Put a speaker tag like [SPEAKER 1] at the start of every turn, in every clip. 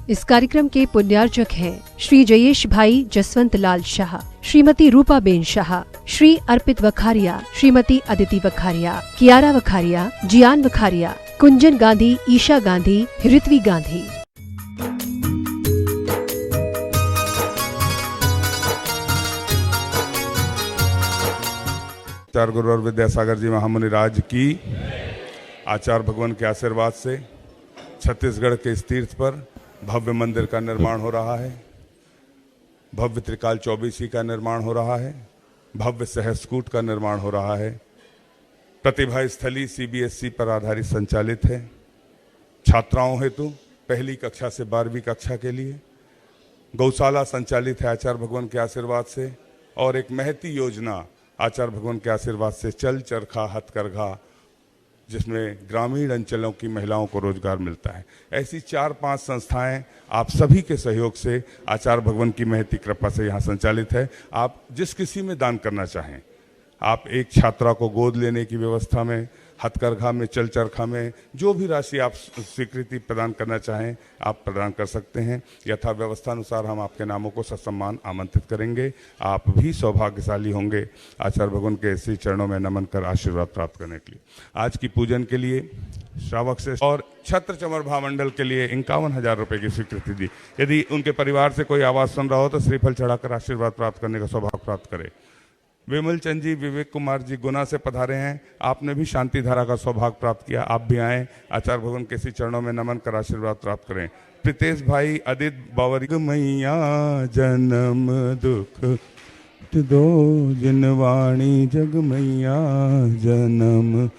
[SPEAKER 1] इस कार्यक्रम के पुण्यार्चक हैं श्री जयेश भाई जसवंत लाल शाह, श्रीमती रूपा बेन शाह, श्री अर्पित वखारिया, श्रीमती अदिति वखारिया, कियारा वखारिया, जियान वखारिया, कुंजन गांधी, ईशा गांधी, ऋत्वी गांधी।
[SPEAKER 2] आचार्य गुरु और विद्यासागर जी महामुनि राज की आचार्य भगवान के आशीर्वाद से छत्तीसगढ़ के इस तीर्थ पर भव्य मंदिर का निर्माण हो रहा है। भव्य त्रिकाल चौबीसी का निर्माण हो रहा है। भव्य सहस्कूट का निर्माण हो रहा है। प्रतिभा स्थली CBSE पर आधारित संचालित है। छात्राओं हेतु पहली कक्षा से 12वीं कक्षा के लिए गौशाला संचालित है आचार्य भगवान के आशीर्वाद से, और एक महती योजना आचार्य भगवान के आशीर्वाद से चल चरखा हथकरघा, जिसमें ग्रामीण अंचलों की महिलाओं को रोजगार मिलता है। ऐसी 4-5 संस्थाएं आप सभी के सहयोग से आचार्य भगवान की महती कृपा से यहाँ संचालित है। आप जिस किसी में दान करना चाहें, आप एक छात्रा को गोद लेने की व्यवस्था में, हथकरघा में, चल चरखा में जो भी राशि आप स्वीकृति प्रदान करना चाहें आप प्रदान कर सकते हैं। यथा व्यवस्था अनुसार हम आपके नामों को ससम्मान आमंत्रित करेंगे। आप भी सौभाग्यशाली होंगे आचार्य भगवान के श्री चरणों में नमन कर आशीर्वाद प्राप्त करने के लिए। आज की पूजन के लिए श्रावक से और छत्र चमर भामंडल के लिए 51,000 रुपये की स्वीकृति दी। यदि उनके परिवार से कोई आवाज़ सुन रहा हो तो श्रीफल चढ़ाकर आशीर्वाद प्राप्त करने का सौभाग्य प्राप्त करे। विमल चंद जी, विवेक कुमार जी गुना से पधारे हैं। आपने भी शांति धारा का सौभाग्य प्राप्त किया। आप भी आएँ, आचार्य भगवान के श्री चरणों में नमन कर आशीर्वाद प्राप्त करें। प्रीतेश भाई, अदित बावरी, मैया जन्म दुख दो जिनवाणी जग मैया जन्म।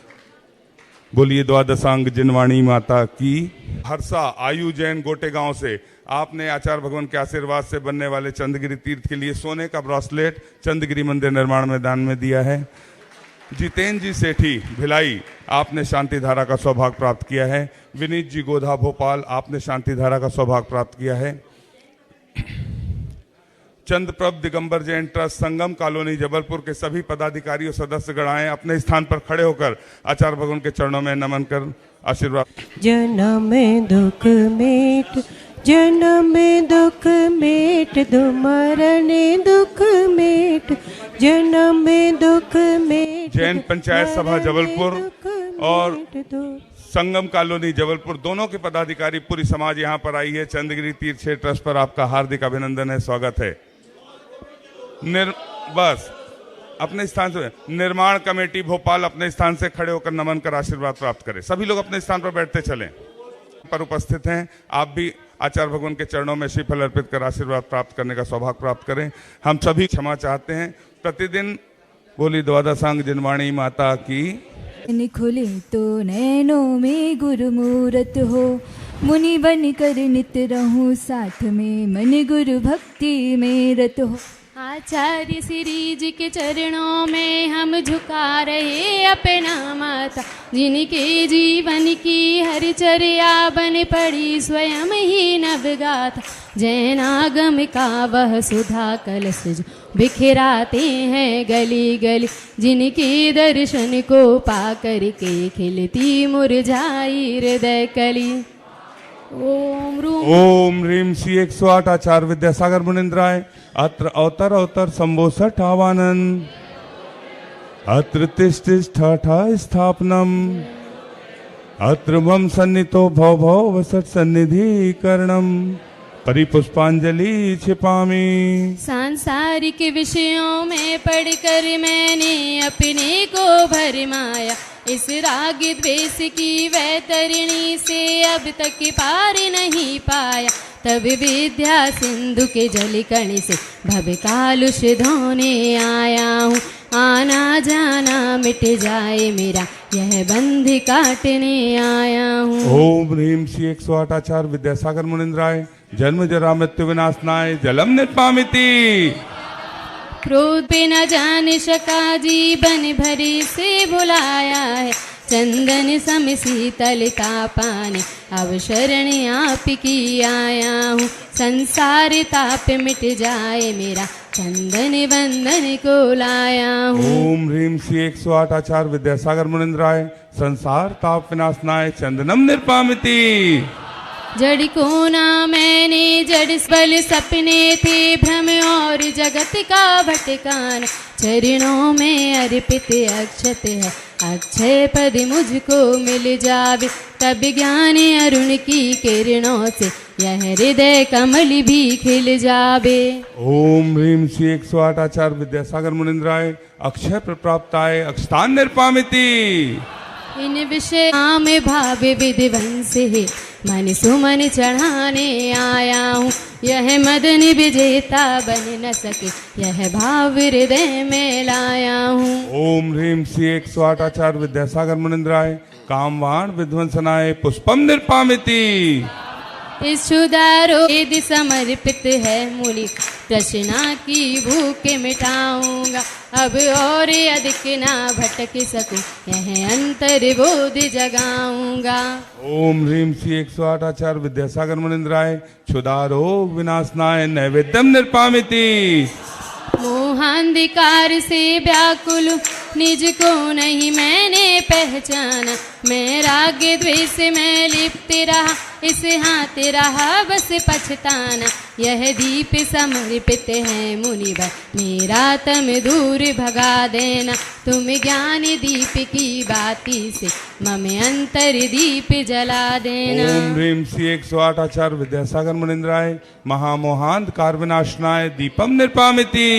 [SPEAKER 2] बोलिए द्वादशांग जिनवाणी माता की। हर्षा आयु जैन गोटे गांव से, आपने आचार्य भगवान के आशीर्वाद से बनने वाले चंद्रगिरी तीर्थ के लिए सोने का ब्रासलेट चंद्रगिरी मंदिर निर्माण में दान में दिया है। जितेंद्र जी सेठी भिलाई, आपने शांति धारा का सौभाग्य प्राप्त किया है। विनीत जी गोधा भोपाल, आपने शांति धारा का सौभाग्य प्राप्त किया है। चंद्रप्रभ दिगंबर जैन ट्रस्ट संगम कॉलोनी जबलपुर के सभी पदाधिकारी और सदस्यगण आए, अपने स्थान पर खड़े होकर आचार्य भगवान के चरणों में नमन कर आशीर्वाद।
[SPEAKER 3] जन्म दुख मेट, जन्म दुख मेट दो, मरण दुख मेट, जन्म दुख मेट।
[SPEAKER 2] जैन पंचायत सभा जबलपुर और संगम कॉलोनी जबलपुर दोनों के पदाधिकारी, पूरी समाज यहाँ पर आई है। चंद्रगिरी तीर्थ क्षेत्र ट्रस्ट पर आपका हार्दिक अभिनंदन है, स्वागत है। बस अपने स्थान से निर्माण कमेटी भोपाल अपने स्थान से खड़े होकर नमन कर आशीर्वाद प्राप्त करें। सभी लोग अपने स्थान पर बैठते चलें। पर उपस्थित हैं, आप भी आचार्य भगवान के चरणों में श्रीफल अर्पित कर आशीर्वाद प्राप्त करने का सौभाग्य प्राप्त करें। हम सभी क्षमा चाहते हैं। प्रतिदिन बोली द्वादशांग जिनवाणी माता की।
[SPEAKER 4] खुले तो नैनों में गुरु मूरत हो, मुनि बन कर नित रहूं साथ में, मन गुरु भक्ति में रत हो।
[SPEAKER 5] आचार्य श्री जी के चरणों में हम झुका रहे अपना माथा, जिनके जीवन की हरिचर्या बन पड़ी स्वयं ही नवगाथा। जैनागम का वह सुधा कलश जो बिखराते हैं गली गली, जिनके दर्शन को पा कर के खिलती मुरझाई हृदय कली।
[SPEAKER 2] ओम ह्रीम श्री 108 आचार्य विद्यासागर मुनिंद्राय। अत्र अवतर अवतर संबोसठ आवानन, अत्र तिष्ठा स्थापनम, अत्र मम सन्नितो भव भव वसत सन्निधि करणम, परिपुष्पांजलि छिपामी।
[SPEAKER 5] सांसारिक विषयों में पढ़कर मैंने अपने को भरमाया, इस राग द्वेष की वैतरणी से अब तक पार नहीं पाया। तब विद्या सिंधु के जल कण से भव कालुष धोने आया हूँ, आना जाना मिट जाए मेरा यह बंध काटने आया हूँ।
[SPEAKER 2] ओम ह्रीम श्री 108 आचार्य विद्यासागर मुनिंद्राय। जन्म जरा मृत्यु विनाशनाय जलम निर्पामिति।
[SPEAKER 5] क्रोध पे न जान सका जीवन भरी से भुलाया है, चंदन सम शीतलता पाने अब शरण आप की आया हूँ। संसार ताप मिट जाए मेरा चंदन वंदन को लाया हूँ।
[SPEAKER 2] ओम ह्रीम श्री 108 आचार्य विद्यासागर मुनिंद्राय। संसार ताप विनाशनाय चंदनम निर्पामिति।
[SPEAKER 5] जड़ को ना मैंने जड़ बल सपने थे भ्रम और जगत का भटकाना, चरणों में अर्पित अक्षत है अक्षय पद मुझको मिल जावे, तब ज्ञान अरुण की किरणों से यह हृदय कमल भी खिल जावे।
[SPEAKER 2] ओम ह्रीम श्री 108 आचार्य विद्यासागर मुनिंद्राय अक्षय प्रप्राप्ताय अक्षतान निर्पामिति।
[SPEAKER 5] इन विषय में भाव विधिवंश है मन सुमन चढ़ाने आया हूँ, यह मदन विजेता बन न सके यह भाव हृदय में लाया हूँ।
[SPEAKER 2] ओम ह्रीम श्री 108 आचार्य विद्यासागर मुनिंद्राय कामवाण विध्वंसनाय पुष्पम निर्पामिति।
[SPEAKER 5] इस क्षुधारो यदि समर्पित है मुनि तृष्णा की भूख मिटाऊंगा, अब और अधिक ना भटक सकूं यह अंतर बोध जगाऊंगा।
[SPEAKER 2] ओम ह्रीम श्री 108 आचार्य विद्यासागर मुनिंद्राय क्षुधारोग विनाशनाय नैवेद्यम निर्पामिति।
[SPEAKER 5] मोहांधिकार से व्याकुल निज को नहीं मैंने पहचाना, मैं राग द्वेष में लिप्त रहा इस हाथ रहा बस पछताना, यह दीप समर्पित है मुनिवर मेरा तम दूर भगा देना, तुम ज्ञान दीप की बाती से मम अंतर दीप जला देना।
[SPEAKER 2] ओम ह्रीम श्री 108 आचार्य विद्यासागर मुनिंद्राय महामोहांधकार विनाशनाय दीपम निर्पामिति।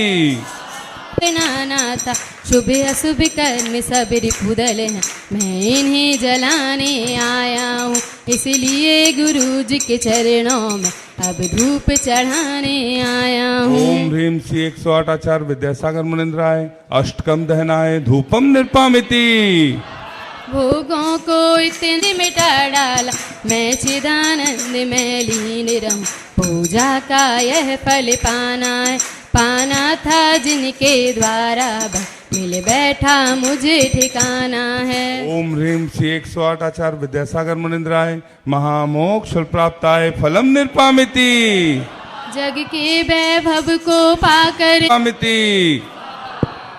[SPEAKER 5] नानाता शुभ अशुभ कर्म सब रिपुदल हैं, मैं इन्हें जलाने आया हूँ, इसलिए गुरु जी के चरणों में अब धूप चढ़ाने आया हूँ।
[SPEAKER 2] ओम ह्रीम श्री 108 आचार्य विद्यासागर मुनिंद्राय अष्टकम दहनाय धूपम निर्पामिति।
[SPEAKER 5] भोगों को इतने मिटा डाला मैं चिदानंद में लीन रहूं, पूजा का यह फल पाना था जिनके द्वारा मिल बैठा मुझे ठिकाना है।
[SPEAKER 2] ओम ह्रीम श्री 108 आचार्य विद्यासागर मुनिंद्राय महामोक्ष प्राप्ताय फलम निर्पामिति।
[SPEAKER 5] जग के वैभव को पाकर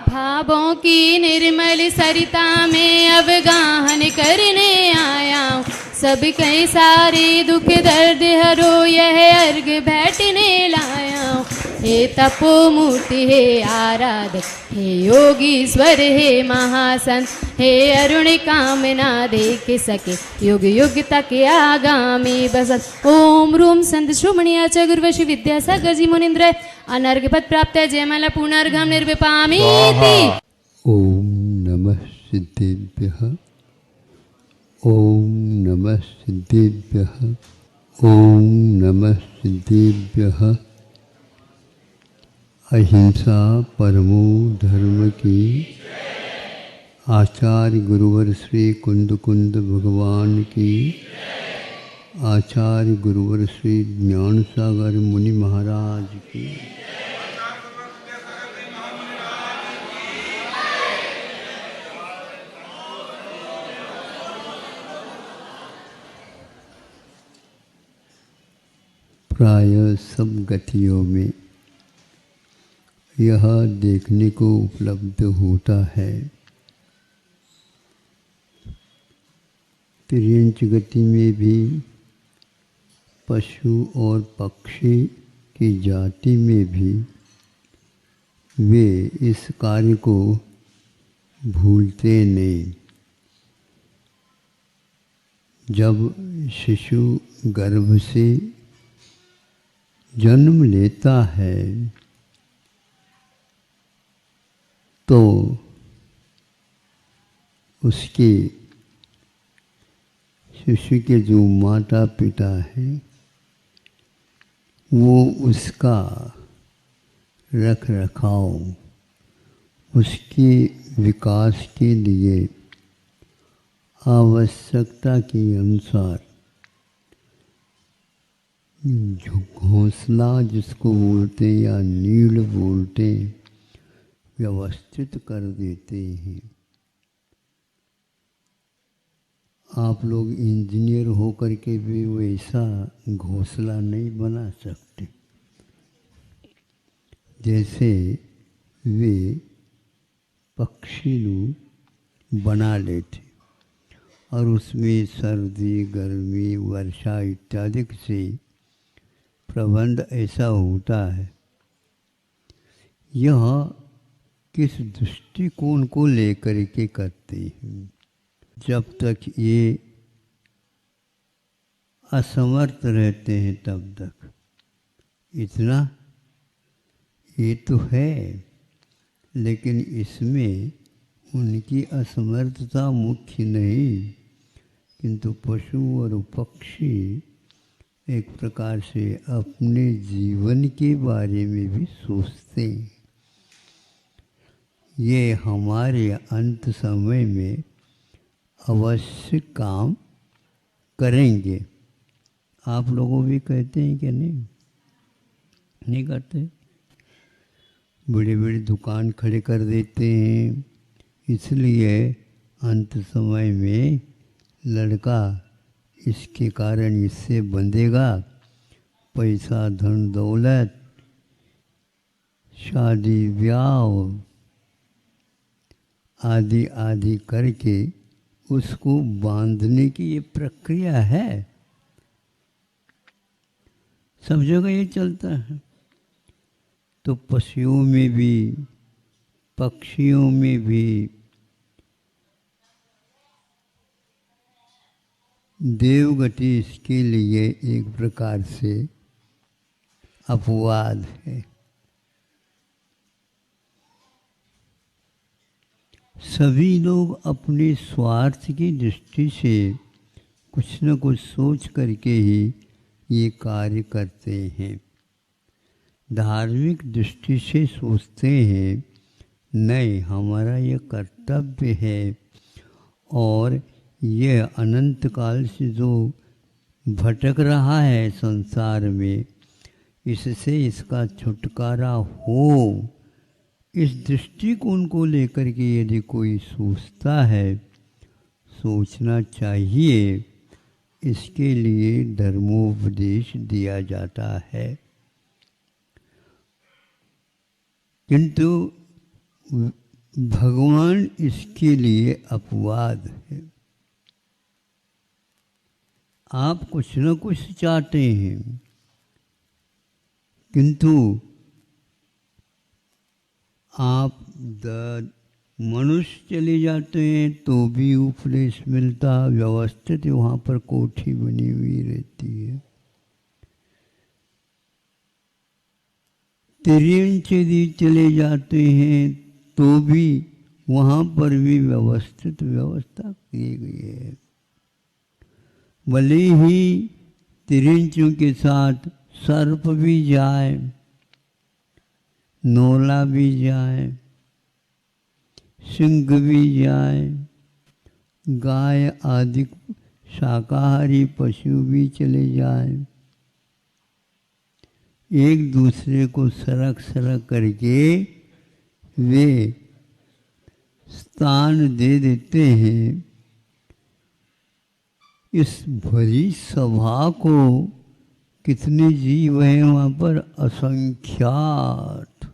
[SPEAKER 5] भावों की निर्मल सरिता में अब गाहन करने आया हूँ, सब कई सारे दुख दर्द हरो यह अर्घ बैठने लाया हूँ, हे तपोमूर्ति हे आराधक हे योगीश्वर हे महासंत हे अरुण कामना देख सके युग युग तक आगामी बसत। ओम रूम संत श्रोमणियाच गुरुवश विद्यासागर जी मुनिंद्र अनर्घ पद प्राप्त जयमाला पुनर्गम निर्विपामीति।
[SPEAKER 6] ओम नमः सिद्धेभ्यः ओम नमः सिद्धेभ्यः ओम नमः सिद्धेभ्यः। अहिंसा परमो धर्म की आचार्य गुरुवर श्री कुंद कुंद भगवान की, आचार्य गुरुवर श्री ज्ञान सागर मुनि महाराज की। प्राय सब गतियों में यह देखने को उपलब्ध होता है, तिर्यंच गति में भी पशु और पक्षी की जाति में भी वे इस कार्य को भूलते नहीं। जब शिशु गर्भ से जन्म लेता है तो उसके शिशु के जो माता पिता हैं वो उसका रख रखाव उसके विकास के लिए आवश्यकता के अनुसार घोंसला जिसको बोलते या नीड़ बोलते व्यवस्थित कर देते हैं। आप लोग इंजीनियर होकर के भी वैसा घोंसला नहीं बना सकते जैसे वे पक्षी लोग बना लेते। और उसमें सर्दी, गर्मी, वर्षा इत्यादि से प्रबंध ऐसा होता है। यह किस दृष्टिकोण को लेकर के करते हैं? जब तक ये असमर्थ रहते हैं तब तक इतना ये तो है, लेकिन इसमें उनकी असमर्थता मुख्य नहीं, किंतु पशु और पक्षी एक प्रकार से अपने जीवन के बारे में भी सोचते हैं। ये हमारे अंत समय में अवश्य काम करेंगे। आप लोगों भी कहते हैं कि नहीं करते? बड़ी बड़ी दुकान खड़े कर देते हैं, इसलिए अंत समय में लड़का इसके कारण इससे बंधेगा, पैसा, धन, दौलत, शादी, ब्याह आदि आदि करके उसको बांधने की ये प्रक्रिया है। सब जगह ये चलता है। तो पशुओं में भी, पक्षियों में भी, देवगति इसके लिए एक प्रकार से अपवाद है। सभी लोग अपने स्वार्थ की दृष्टि से कुछ न कुछ सोच करके ही ये कार्य करते हैं। धार्मिक दृष्टि से सोचते हैं नहीं, हमारा ये कर्तव्य है और ये अनंत काल से जो भटक रहा है संसार में, इससे इसका छुटकारा हो, इस दृष्टिकोण को लेकर के यदि कोई सोचता है, सोचना चाहिए, इसके लिए धर्मोपदेश दिया जाता है। किंतु भगवान इसके लिए अपवाद है। आप कुछ न कुछ चाहते हैं, किंतु आप मनुष्य चले जाते हैं तो भी उपदेश मिलता, व्यवस्थित वहाँ पर कोठी बनी हुई रहती है। तिर्यंच यदि चले जाते हैं तो भी वहाँ पर भी व्यवस्थित व्यवस्था की गई है। भले ही तिर्यंचों के साथ सर्प भी जाए, नोला भी जाए, सिंह भी जाए, गाय आदि शाकाहारी पशु भी चले जाए, एक दूसरे को सरक सरक करके वे स्थान दे देते हैं। इस भरी सभा को कितने जीव हैं वहाँ पर? असंख्यात।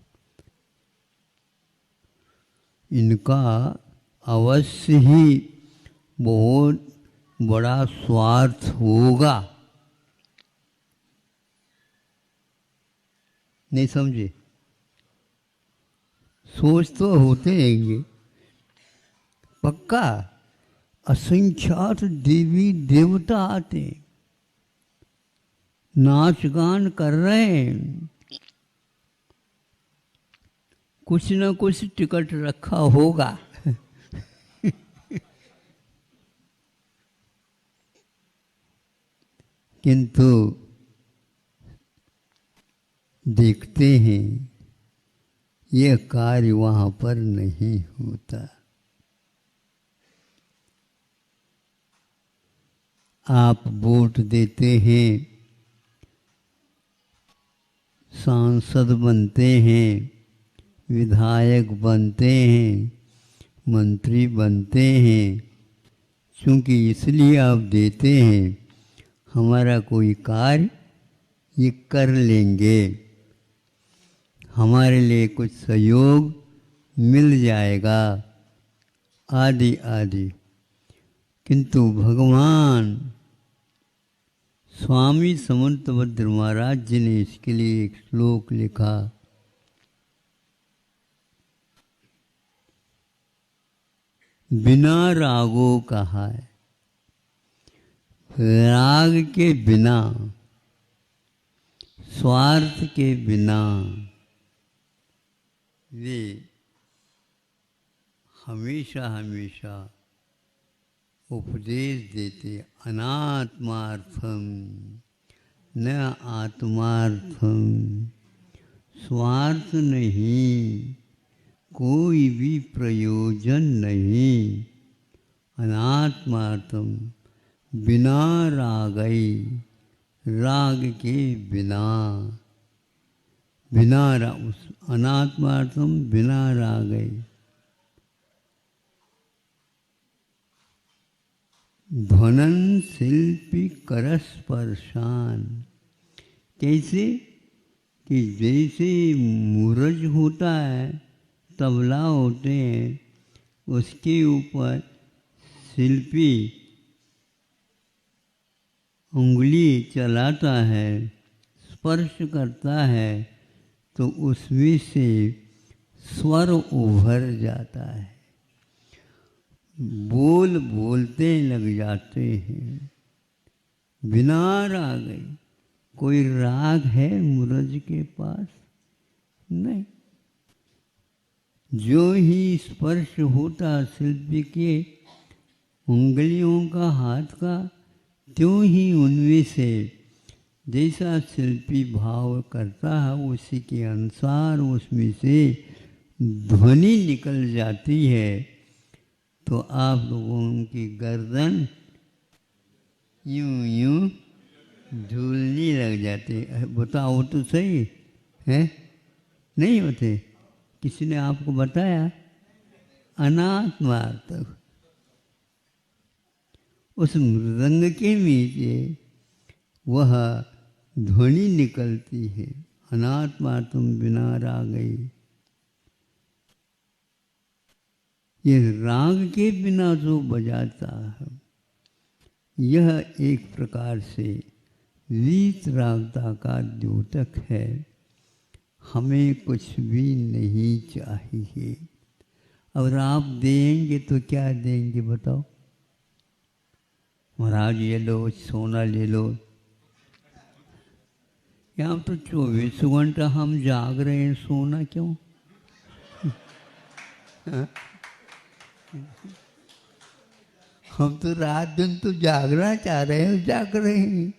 [SPEAKER 6] इनका अवश्य ही बहुत बड़ा स्वार्थ होगा। नहीं समझे? सोच तो होते हैंगे पक्का। असंख्यात देवी देवता आते, नाच गान कर रहे हैं, कुछ न कुछ टिकट रखा होगा। किंतु देखते हैं यह कार्य वहाँ पर नहीं होता। आप वोट देते हैं, सांसद बनते हैं, विधायक बनते हैं, मंत्री बनते हैं, क्योंकि इसलिए आप देते हैं हमारा कोई कार्य ये कर लेंगे, हमारे लिए कुछ सहयोग मिल जाएगा, आदि आदि। किंतु भगवान स्वामी समंतभद्र महाराज जी ने इसके लिए एक श्लोक लिखा। बिना रागो कहा है, राग के बिना, स्वार्थ के बिना वे हमेशा हमेशा उपदेश देते, अनात्मार्थम न आत्मार्थम, स्वार्थ नहीं, कोई भी प्रयोजन नहीं, अनात्मार्थम, बिना रागई, राग के बिना, बिना अनात्मार्थम बिना रागई। ध्वनन शिल्पी करस्पर्शान, कैसे कि जैसे मूरज होता है, तबला होते हैं, उसके ऊपर शिल्पी उंगली चलाता है, स्पर्श करता है, तो उसमें से स्वर उभर जाता है, बोल बोलते लग जाते हैं। बिना राग, कोई राग है मूरज के पास? नहीं। जो ही स्पर्श होता शिल्पी के उंगलियों का, हाथ का, त्यों ही उनमें से जैसा शिल्पी भाव करता है उसी के अनुसार उसमें से ध्वनि निकल जाती है। तो आप लोगों की गर्दन यूं यूं झूलने लग जाते। बताओ तो सही है, नहीं होते? किसी ने आपको बताया? अनात्मार्थ, उस मृदंग के नीचे वह ध्वनि निकलती है, अनात्मार्थम बिना रागई। ये राग के बिना जो बजाता है, यह एक प्रकार से वीत रागता का द्योतक है। हमें कुछ भी नहीं चाहिए। अगर आप देंगे तो क्या देंगे बताओ? महाराज ये लो, सोना ले लो। यहाँ तो 24 घंटा हम जाग रहे हैं, सोना क्यों? हम तो रात दिन तो जागना चाह रहे हैं, जाग रहे हैं,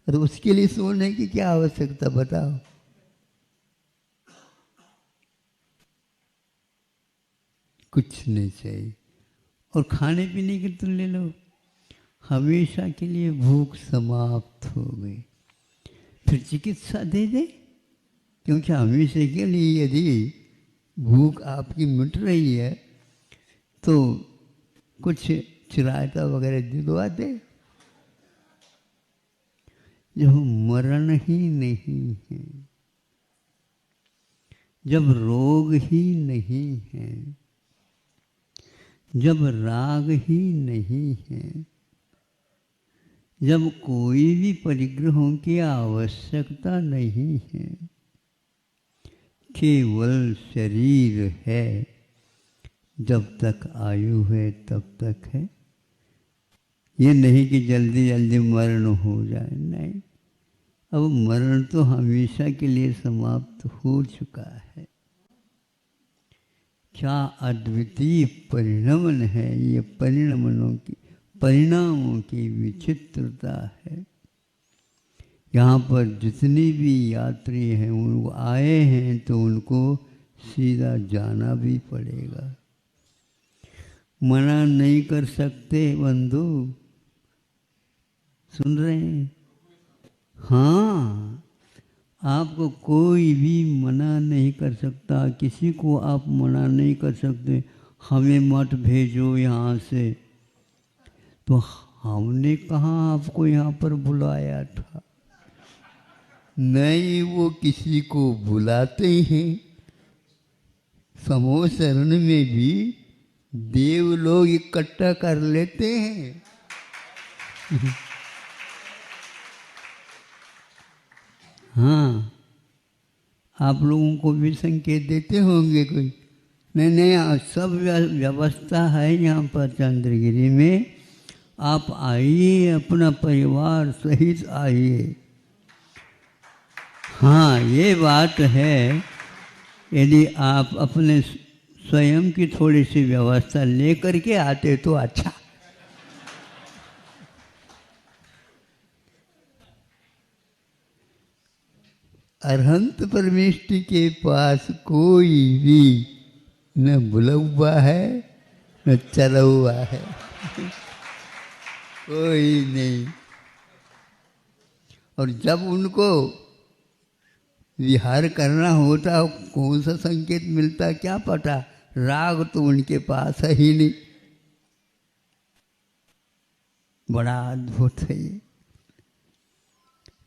[SPEAKER 6] और उसके लिए सोने की क्या आवश्यकता बताओ? कुछ नहीं चाहिए। और खाने पीने की तो ले लो, हमेशा के लिए भूख समाप्त हो गई। फिर चिकित्सा दे दे, क्योंकि हमेशा के लिए यदि भूख आपकी मिट रही है तो कुछ चिरायता वगैरह दिलवा दे। जब मरण ही नहीं है, जब रोग ही नहीं है, जब राग ही नहीं है, जब कोई भी परिग्रहों की आवश्यकता नहीं है, केवल शरीर है, जब तक आयु है तब तक है। ये नहीं कि जल्दी जल्दी मरण हो जाए, नहीं। अब मरण तो हमेशा के लिए समाप्त हो चुका है। क्या अद्वितीय परिणमन है ये, परिणामों की विचित्रता है। यहाँ पर जितने भी यात्री हैं वो आए हैं तो उनको सीधा जाना भी पड़ेगा। मना नहीं कर सकते बंधु, सुन रहे हैं? हाँ, आपको कोई भी मना नहीं कर सकता, किसी को आप मना नहीं कर सकते हमें मत भेजो यहाँ से। तो हमने कहाँ आपको यहाँ पर बुलाया था? नहीं, वो किसी को बुलाते हैं। समूह शरण में भी देव लोग इकट्ठा कर लेते हैं। हाँ, आप लोगों को भी संकेत देते होंगे कोई? नहीं, सब व्यवस्था है यहाँ पर चंद्रगिरी में। आप आइए, अपना परिवार सहित आइए। हाँ, ये बात है, यदि आप अपने स्वयं की थोड़ी सी व्यवस्था लेकर के आते तो अच्छा। अरहंत परमेष्टि के पास कोई भी न बुला हुआ है न चला हुआ है, कोई नहीं। और जब उनको विहार करना होता, कौन सा संकेत मिलता क्या पता, राग तो उनके पास है ही नहीं। बड़ा अद्भुत है ये।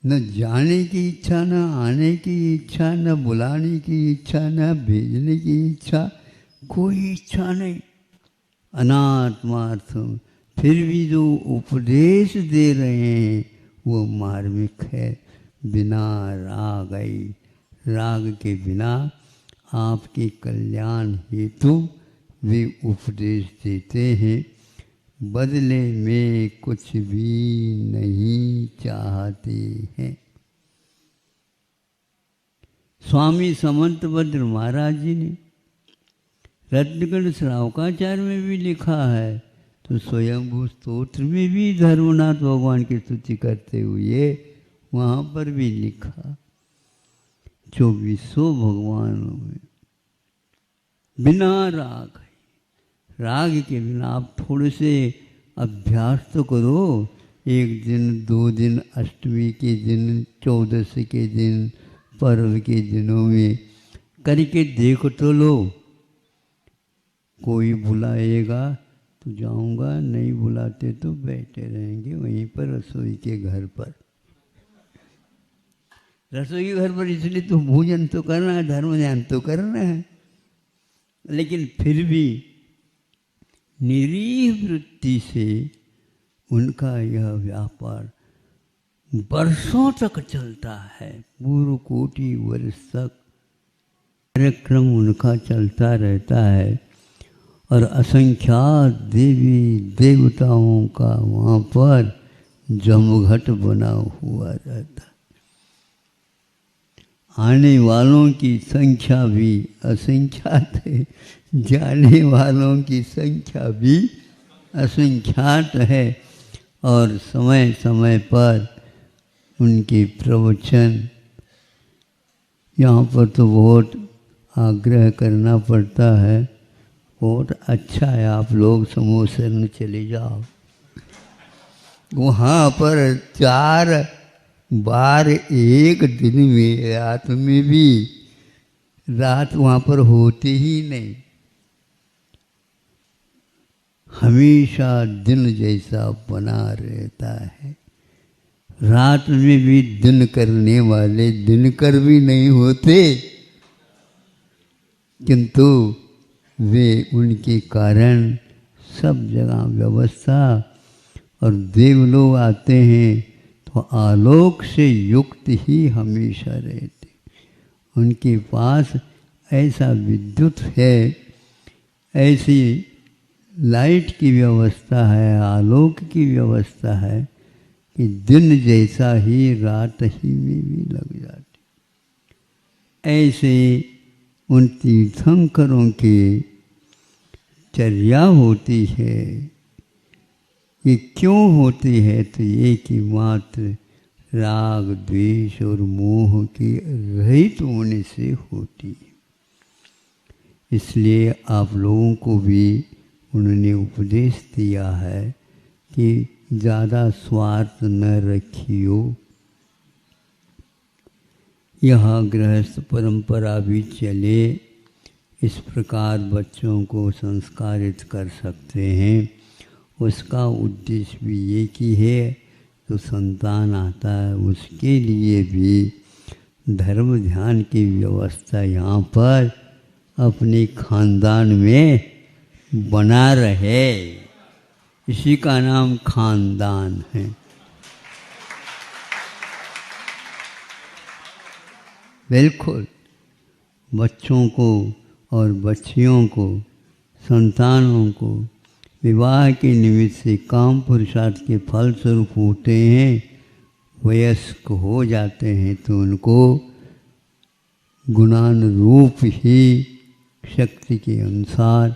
[SPEAKER 6] न जाने की इच्छा, न आने की इच्छा, न बुलाने की इच्छा, न भेजने की इच्छा, कोई इच्छा नहीं। अनात्मार्थ, फिर भी जो उपदेश दे रहे हैं वो मार्मिक है। बिना राग आई, राग के बिना आपके कल्याण हेतु वे उपदेश देते हैं, बदले में कुछ भी नहीं चाहते हैं। स्वामी समंतभद्र महाराज जी ने रत्नगढ़ श्रावकाचार्य में भी लिखा है, तो स्वयंभू स्तोत्र में भी धर्मनाथ भगवान की स्तुति करते हुए वहाँ पर भी लिखा, 2400 भगवानों में बिना राग, राग के बिना आप थोड़े से अभ्यास तो करो। 1 दिन 2 दिन, अष्टमी के दिन, 14 के दिन, पर्व के दिनों में करके देख तो लो। कोई बुलाएगा तो जाऊंगा, नहीं बुलाते तो बैठे रहेंगे वहीं पर रसोई के घर पर। रसोई के घर पर इसलिए तो भोजन तो करना है, धर्म ध्यान तो करना है, लेकिन फिर भी निरीह वृत्ति से उनका यह व्यापार वर्षों तक चलता है। पूर्व कोटि वर्ष तक कार्यक्रम उनका चलता रहता है और असंख्यात देवी देवताओं का वहाँ पर जमघट बना हुआ रहता है। आने वालों की संख्या भी असंख्यात है, जाने वालों की संख्या भी असंख्यात है, और समय समय पर उनके प्रवचन, यहाँ पर तो बहुत आग्रह करना पड़ता है, बहुत अच्छा है आप लोग समूह शरण चले जाओ। वहाँ पर 4 बार एक दिन में, रात में भी, रात वहाँ पर होती ही नहीं, हमेशा दिन जैसा बना रहता है। रात में भी दिन करने वाले दिनकर भी नहीं होते, किंतु वे उनके कारण सब जगह व्यवस्था, और देवलोग आते हैं तो आलोक से युक्त ही हमेशा रहते। उनके पास ऐसा विद्युत है, ऐसी लाइट की व्यवस्था है, आलोक की व्यवस्था है कि दिन जैसा ही रात ही में भी लग जाती। ऐसे उन तीर्थंकरों की चर्या होती है। ये क्यों होती है? तो ये कि मात्र राग द्वेष और मोह के रहित होने से होती है। इसलिए आप लोगों को भी उन्होंने उपदेश दिया है कि ज़्यादा स्वार्थ न रखियो। यह गृहस्थ परंपरा भी चले, इस प्रकार बच्चों को संस्कारित कर सकते हैं। उसका उद्देश्य भी एक ही है, तो संतान आता है उसके लिए भी धर्म ध्यान की व्यवस्था यहाँ पर अपने खानदान में बना रहे, इसी का नाम खानदान है। बिल्कुल बच्चों को और बच्चियों को, संतानों को विवाह के निमित्त से काम पुरुषार्थ के फलस्वरूप होते हैं, वयस्क हो जाते हैं तो उनको गुणानुरूप ही शक्ति के अनुसार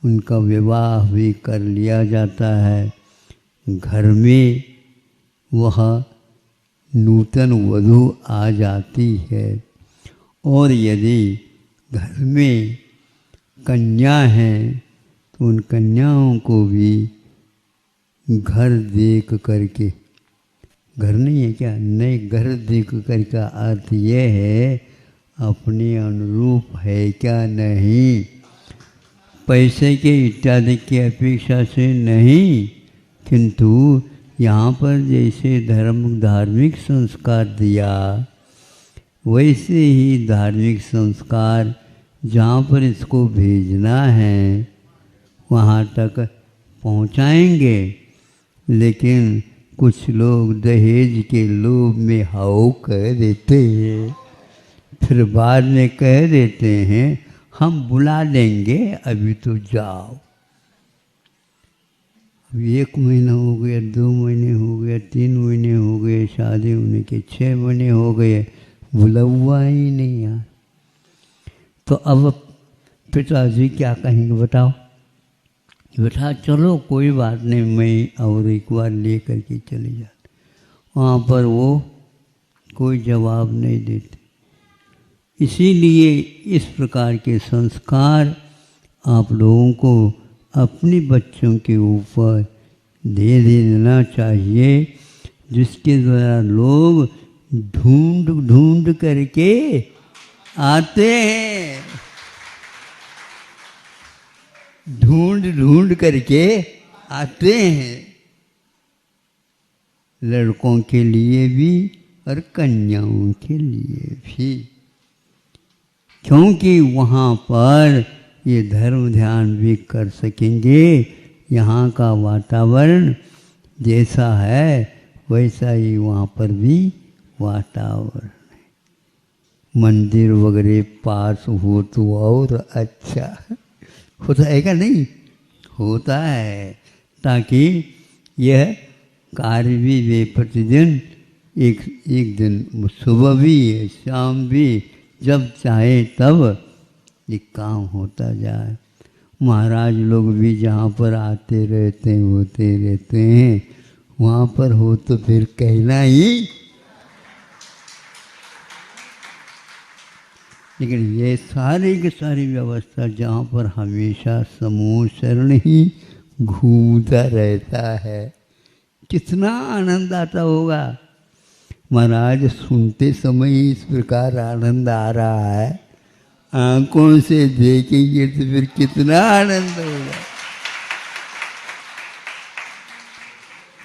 [SPEAKER 6] उनका विवाह भी कर लिया जाता है। घर में वह नूतन वधू आ जाती है, और यदि घर में कन्या हैं तो उन कन्याओं को भी घर देख करके, घर नहीं है क्या, नए घर देख कर का अर्थ यह है अपने अनुरूप है क्या नहीं, पैसे के इत्यादि की अपेक्षा से नहीं, किंतु यहाँ पर जैसे धार्मिक संस्कार दिया वैसे ही धार्मिक संस्कार जहाँ पर इसको भेजना है वहाँ तक पहुँचाएंगे। लेकिन कुछ लोग दहेज के लोभ में हाउ कह देते हैं, फिर बाद में कह देते हैं हम बुला लेंगे, अभी तो जाओ। अब 1 महीना हो गया, 2 महीने हो गया, 3 महीने हो गए, शादी होने के 6 महीने हो गए, बुलावा ही नहीं यार। तो अब पिताजी क्या कहेंगे बताओ? बेटा चलो कोई बात नहीं, मैं और एक बार ले करके चले जाते। वहाँ पर वो कोई जवाब नहीं देते। इसीलिए इस प्रकार के संस्कार आप लोगों को अपने बच्चों के ऊपर दे देना चाहिए, जिसके द्वारा लोग ढूंढ ढूंढ करके आते हैं, ढूंढ ढूंढ करके आते हैं, लड़कों के लिए भी और कन्याओं के लिए भी, क्योंकि वहाँ पर ये धर्म ध्यान भी कर सकेंगे। यहाँ का वातावरण जैसा है वैसा ही वहाँ पर भी वातावरण है। मंदिर वगैरह पास हो तो और अच्छा होता है क्या? नहीं होता है, ताकि यह कार्य भी वे प्रतिदिन एक दिन सुबह भी शाम भी जब चाहे तब ये काम होता जाए। महाराज लोग भी जहाँ पर आते रहते हैं होते रहते हैं, वहाँ पर हो तो फिर कहना ही। लेकिन ये सारी की सारी व्यवस्था जहाँ पर हमेशा समूह शरण ही घूमता रहता है, कितना आनंद आता होगा। महाराज सुनते समय ही इस प्रकार आनंद आ रहा है, आंखों से देखेंगे तो फिर कितना आनंद होगा।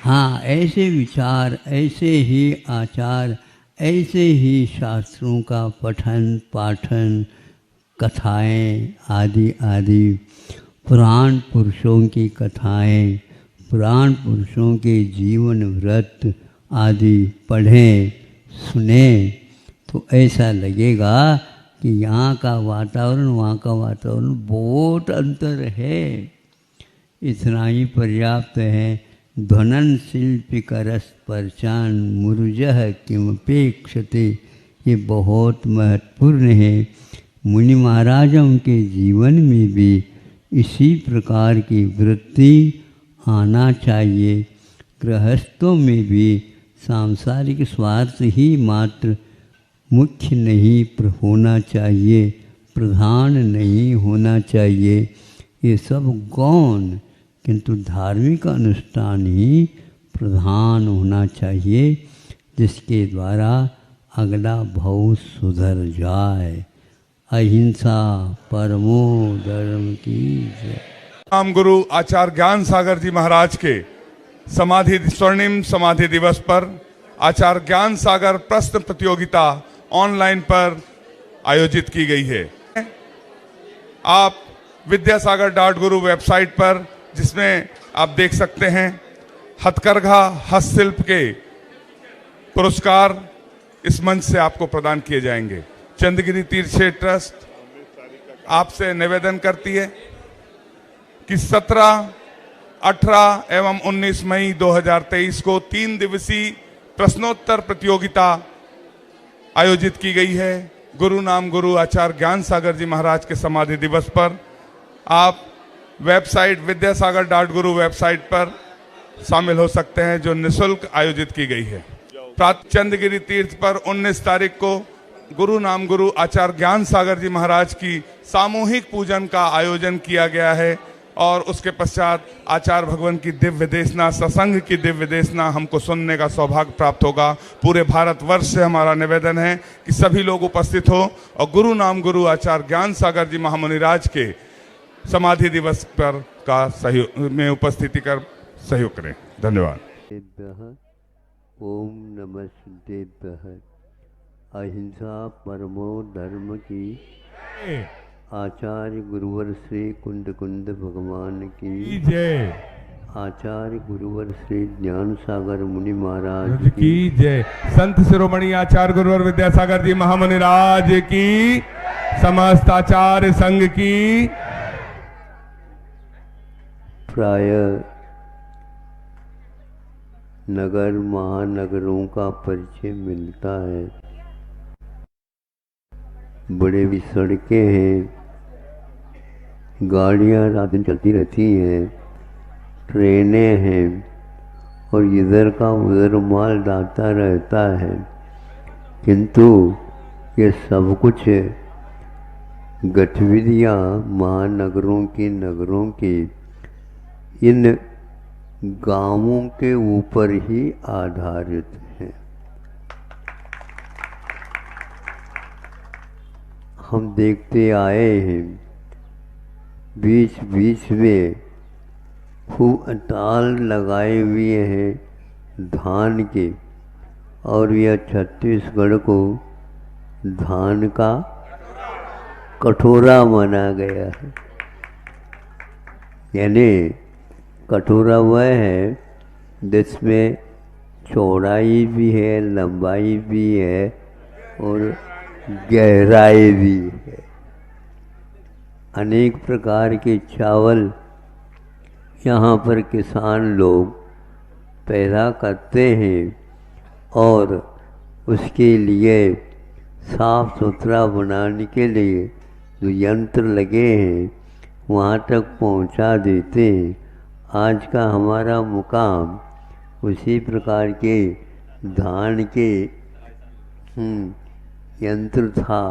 [SPEAKER 6] हाँ, ऐसे विचार, ऐसे ही आचार, ऐसे ही शास्त्रों का पठन पाठन, कथाएं आदि आदि, पुराण पुरुषों की कथाएं, पुराण पुरुषों के जीवन व्रत आदि पढ़ें सुने तो ऐसा लगेगा कि यहाँ का वातावरण वहाँ का वातावरण बहुत अंतर है। इतना ही पर्याप्त है। ध्वनन शिल्पिकरस्पर्शान मुरुजः किमपेक्षते, ये बहुत महत्वपूर्ण है। मुनि महाराजों के जीवन में भी इसी प्रकार की वृत्ति आना चाहिए। गृहस्थों में भी सांसारिक स्वार्थ ही मात्र मुख्य नहीं होना चाहिए, प्रधान नहीं होना चाहिए। ये सब गौण, किंतु धार्मिक अनुष्ठान ही प्रधान होना चाहिए, जिसके द्वारा अगला भव सुधर जाए। अहिंसा परमो धर्म की जय।
[SPEAKER 2] राम गुरु आचार्य ज्ञान सागर जी महाराज के स्वर्णिम समाधि दिवस पर आचार्य ज्ञान सागर प्रश्न प्रतियोगिता ऑनलाइन पर आयोजित की गई है। आप विद्यासागर.गुरु वेबसाइट पर, जिसमें आप देख सकते हैं हथकरघा हस्तशिल्प के पुरस्कार इस मंच से आपको प्रदान किए जाएंगे। चंद्रगिरी तीर्थ क्षेत्र ट्रस्ट आपसे निवेदन करती है कि 17, 18 एवं 19 मई 2023 को 3 दिवसीय प्रश्नोत्तर प्रतियोगिता आयोजित की गई है। गुरु नाम गुरु आचार्य ज्ञान सागर जी महाराज के समाधि दिवस पर आप वेबसाइट विद्यासागर.गुरु वेबसाइट पर शामिल हो सकते हैं, जो निःशुल्क आयोजित की गई है। चंद्रगिरी तीर्थ पर 19 तारीख को गुरु नाम गुरु आचार्य ज्ञान सागर जी महाराज की सामूहिक पूजन का आयोजन किया गया है और उसके पश्चात आचार्य भगवान की दिव्य देशना, सत्संग की दिव्य देशना हमको सुनने का सौभाग्य प्राप्त होगा। पूरे भारतवर्ष से हमारा निवेदन है कि सभी लोग उपस्थित हो और गुरु नाम गुरु आचार्य ज्ञान सागर जी महामुनिराज के समाधि दिवस पर का सहयोग में उपस्थिति कर सहयोग करें। धन्यवाद।
[SPEAKER 6] ओम नमः सिद्धेभ्यः। अहिंसा परमो धर्म की। आचार्य गुरुवर श्री कुंद कुंद भगवान की जय। आचार्य गुरुवर श्री ज्ञान सागर मुनि महाराज की
[SPEAKER 2] जय। संत शिरोमणि आचार्य गुरुवर विद्यासागर जी महामुनिराज की, समस्त आचार्य संघ की।
[SPEAKER 6] प्राय नगर महानगरों का परिचय मिलता है। बड़े भी सड़कें हैं, गाड़ियाँ रात दिन चलती रहती हैं, ट्रेनें हैं और इधर का उधर माल जाता रहता है, किंतु ये सब कुछ गतिविधियाँ महानगरों की, नगरों की, इन गांवों के ऊपर ही आधारित है। हम देखते आए हैं बीच बीच में खूब अटाल लगाए हुए हैं धान के, और यह छत्तीसगढ़ को धान का कटोरा माना गया है। यानी कटोरा वह है जिसमें चौड़ाई भी है, लंबाई भी है और गहराई भी है। अनेक प्रकार के चावल यहाँ पर किसान लोग पैदा करते हैं और उसके लिए साफ सुथरा बनाने के लिए जो यंत्र लगे हैं वहाँ तक पहुँचा देते हैं। आज का हमारा मुकाम उसी प्रकार के धान के यंत्र था।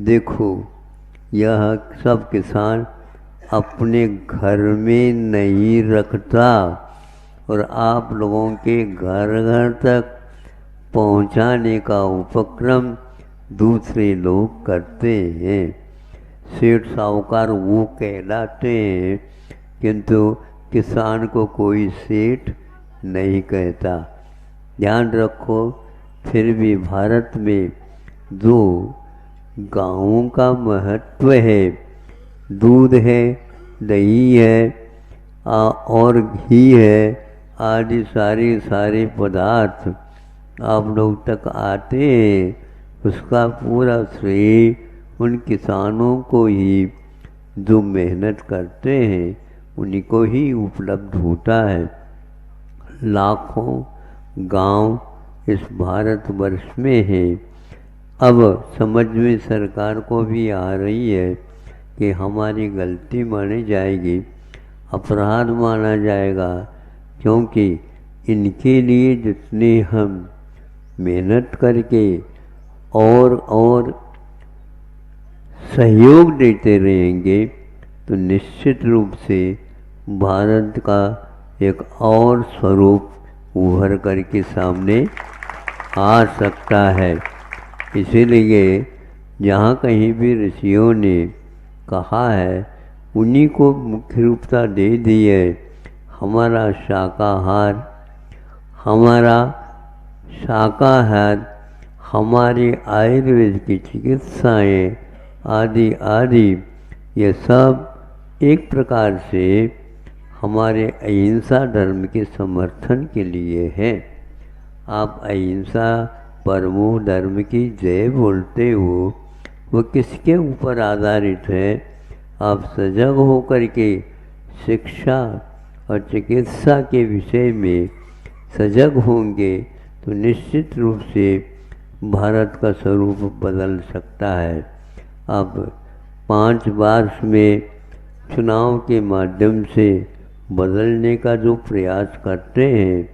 [SPEAKER 6] देखो यह सब किसान अपने घर में नहीं रखता और आप लोगों के घर घर तक पहुंचाने का उपक्रम दूसरे लोग करते हैं। सेठ साहूकार वो कहलाते हैं, किंतु किसान को कोई सेठ नहीं कहता। ध्यान रखो, फिर भी भारत में जो गाँवों का महत्व है, दूध है, दही है और घी है आदि सारे पदार्थ आप लोग तक आते हैं, उसका पूरा श्रेय उन किसानों को ही जो मेहनत करते हैं उन्हीं को ही उपलब्ध होता है। लाखों गांव इस भारतवर्ष में हैं। अब समझ में सरकार को भी आ रही है कि हमारी गलती मानी जाएगी, अपराध माना जाएगा, क्योंकि इनके लिए जितने हम मेहनत करके और सहयोग देते रहेंगे तो निश्चित रूप से भारत का एक और स्वरूप उभर कर के सामने आ सकता है। इसीलिए जहाँ कहीं भी ऋषियों ने कहा है उन्हीं को मुख्य रूपता दे दी है। हमारा शाकाहार हमारी आयुर्वेद की चिकित्साएँ आदि ये सब एक प्रकार से हमारे अहिंसा धर्म के समर्थन के लिए है। आप अहिंसा परमो धर्म की जय बोलते हो, वो किसके ऊपर आधारित है? आप सजग होकर के शिक्षा और चिकित्सा के विषय में सजग होंगे तो निश्चित रूप से भारत का स्वरूप बदल सकता है। अब 5 वर्ष में चुनाव के माध्यम से बदलने का जो प्रयास करते हैं,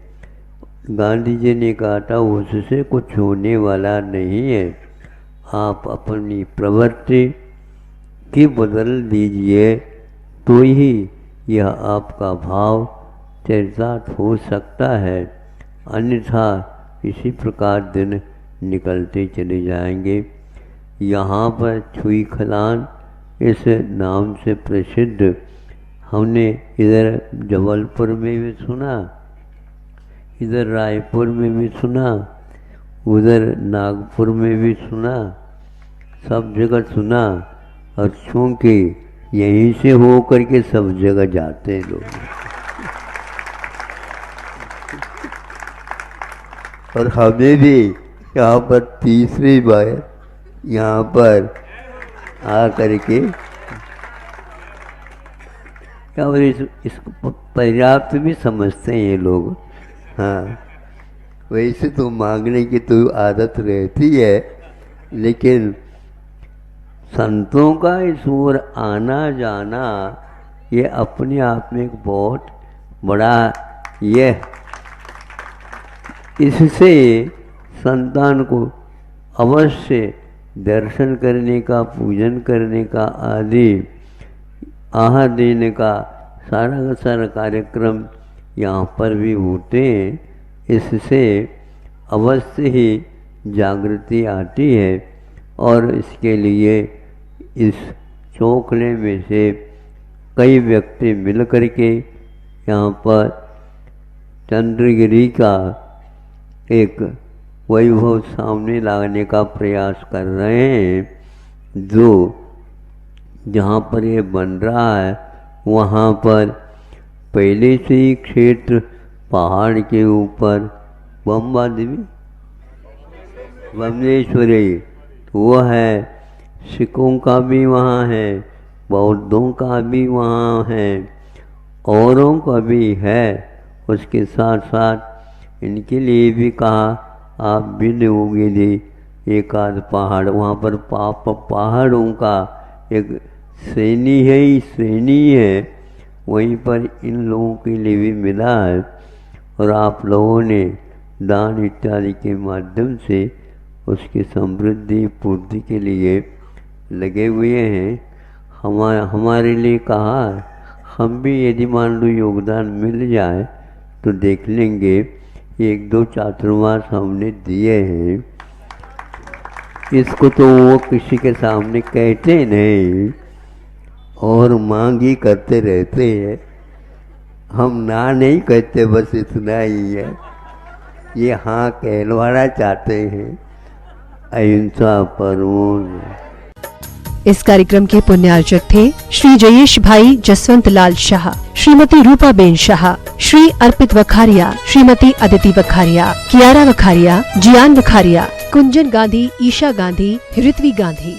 [SPEAKER 6] गांधी जी ने कहा था उससे कुछ होने वाला नहीं है। आप अपनी प्रवृत्ति की बदल दीजिए तो ही यह आपका भाव चरितार्थ हो सकता है, अन्यथा इसी प्रकार दिन निकलते चले जाएंगे। यहाँ पर छुई खलान इस नाम से प्रसिद्ध हमने इधर जबलपुर में भी सुना, इधर रायपुर में भी सुना, उधर नागपुर में भी सुना, सब जगह सुना। और चूँकि यहीं से हो करके सब जगह जाते हैं लोग, और हमें भी यहाँ पर तीसरी बार यहाँ पर आ करके और इसको पर्याप्त भी समझते हैं ये लोग। हाँ, वैसे तो मांगने की तो आदत रहती है, लेकिन संतों का इस ओर आना जाना ये अपने आप में एक बहुत बड़ा ये, इससे संतान को अवश्य दर्शन करने का, पूजन करने का आदि आहार देने का सारा कार्यक्रम यहाँ पर भी होते हैं। इससे अवश्य ही जागृति आती है और इसके लिए इस चौखले में से कई व्यक्ति मिल करके यहाँ पर चंद्रगिरी का एक वैभव सामने लाने का प्रयास कर रहे हैं। जो जहाँ पर ये बन रहा है वहाँ पर पहले से ही क्षेत्र पहाड़ के ऊपर बम्बा देवी बमलेश्वरी वो है, सिखों का भी वहाँ है, बौद्धों का भी वहाँ है, औरों का भी है। उसके साथ साथ इनके लिए भी कहा आप भी दोगे दे एक आध पहाड़, वहाँ पर पहाड़ों का एक श्रेणी है ही श्रेणी है, वहीं पर इन लोगों के लिए भी मिला है। और आप लोगों ने दान इत्यादि के माध्यम से उसकी समृद्धि पूर्ति के लिए लगे हुए हैं। हमारे लिए कहा हम भी यदि मान लो योगदान मिल जाए तो देख लेंगे। 1-2 चातुर्मास हमने दिए हैं, इसको तो वो किसी के सामने कहते नहीं और मांग ही करते रहते हैं। हम ना नहीं कहते, बस इतना ही है। ये हाँ कहलवाना चाहते हैं अहिंसा परमो।
[SPEAKER 1] इस कार्यक्रम के पुण्यार्चक थे श्री जयेश भाई जसवंत लाल शाह, श्रीमती रूपाबेन शाह, श्री अर्पित वखारिया, श्रीमती अदिति वखारिया, कियारा वखारिया, जियान वखारिया, कुंजन गांधी, ईशा गांधी, ऋत्वी गांधी।